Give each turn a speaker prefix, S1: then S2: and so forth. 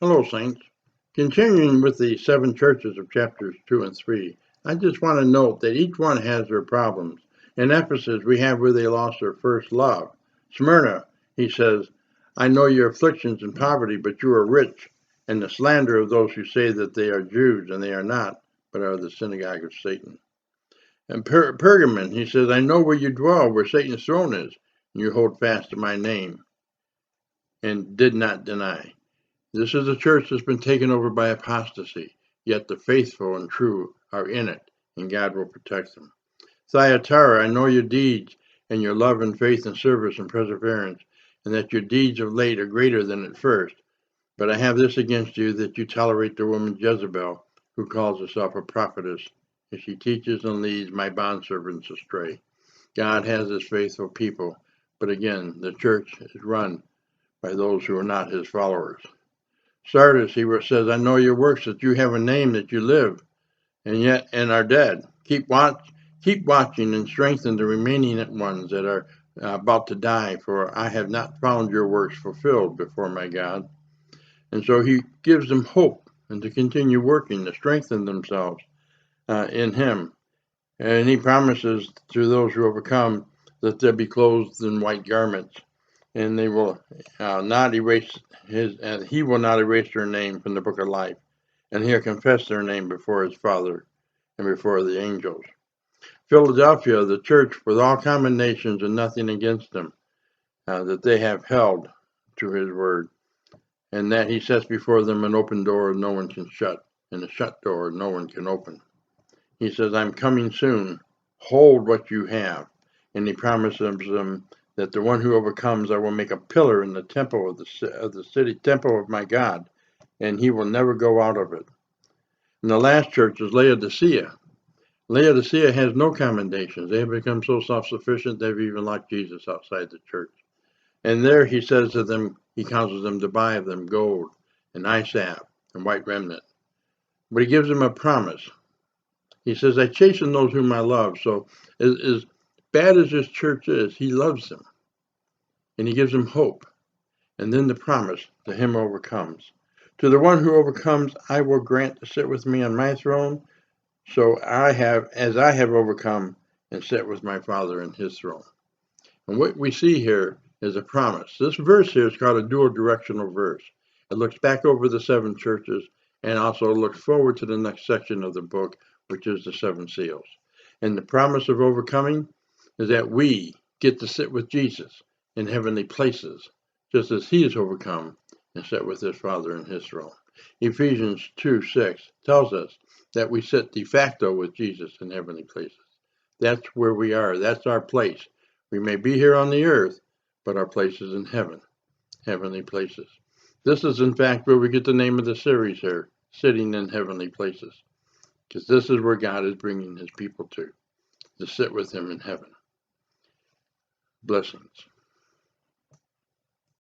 S1: Hello, Saints. Continuing with the seven churches of chapters 2 and 3, I just want to note that each one has their problems. In Ephesus, we have where they lost their first love. Smyrna, he says, I know your afflictions and poverty, but you are rich, and the slander of those who say that they are Jews, and they are not, but are the synagogue of Satan. And Pergamon, he says, I know where you dwell, where Satan's throne is, and you hold fast to my name, and did not deny. This is a church that's been taken over by apostasy, yet the faithful and true are in it, and God will protect them. Thyatira, I know your deeds, and your love and faith and service and perseverance, and that your deeds of late are greater than at first. But I have this against you, that you tolerate the woman Jezebel, who calls herself a prophetess, and she teaches and leads my bondservants astray. God has his faithful people, but again, the church is run by those who are not his followers. Sardis, he says, I know your works, that you have a name, that you live, and are dead. Keep watching and strengthen the remaining ones that are about to die, for I have not found your works fulfilled before my God. And so he gives them hope and to continue working, to strengthen themselves in him. And he promises to those who overcome that they'll be clothed in white garments, and they will not erase and he will not erase their name from the book of life, and he'll confess their name before his Father and before the angels. Philadelphia, the church with all common nations and nothing against them, that they have held to his word, and that he sets before them an open door no one can shut, and a shut door no one can open. He says, I'm coming soon. Hold what you have. And he promises them that the one who overcomes, I will make a pillar in the temple of the city, temple of my God, and he will never go out of it. And the last church is Laodicea. Laodicea has no commendations. They have become so self-sufficient they've even locked Jesus outside the church. And there he says to them, he counsels them to buy of them gold and eye salve and white remnant. But he gives them a promise. He says, I chasten those whom I love. So as bad as this church is, he loves them. And he gives them hope. And then the promise, to him who overcomes. To the one who overcomes, I will grant to sit with me on my throne. So as I have overcome and sit with my Father in his throne. And what we see here is a promise. This verse here is called a dual directional verse. It looks back over the seven churches and also looks forward to the next section of the book, which is the seven seals. And the promise of overcoming is that we get to sit with Jesus in heavenly places, just as he has overcome and sat with his Father in his throne. Ephesians 2:6 tells us that we sit de facto with Jesus in heavenly places. That's where we are. That's our place. We may be here on the earth, but our place is in heaven, heavenly places. This is, in fact, where we get the name of the series here, Sitting in Heavenly Places, because this is where God is bringing his people to sit with him in heaven. Blessings.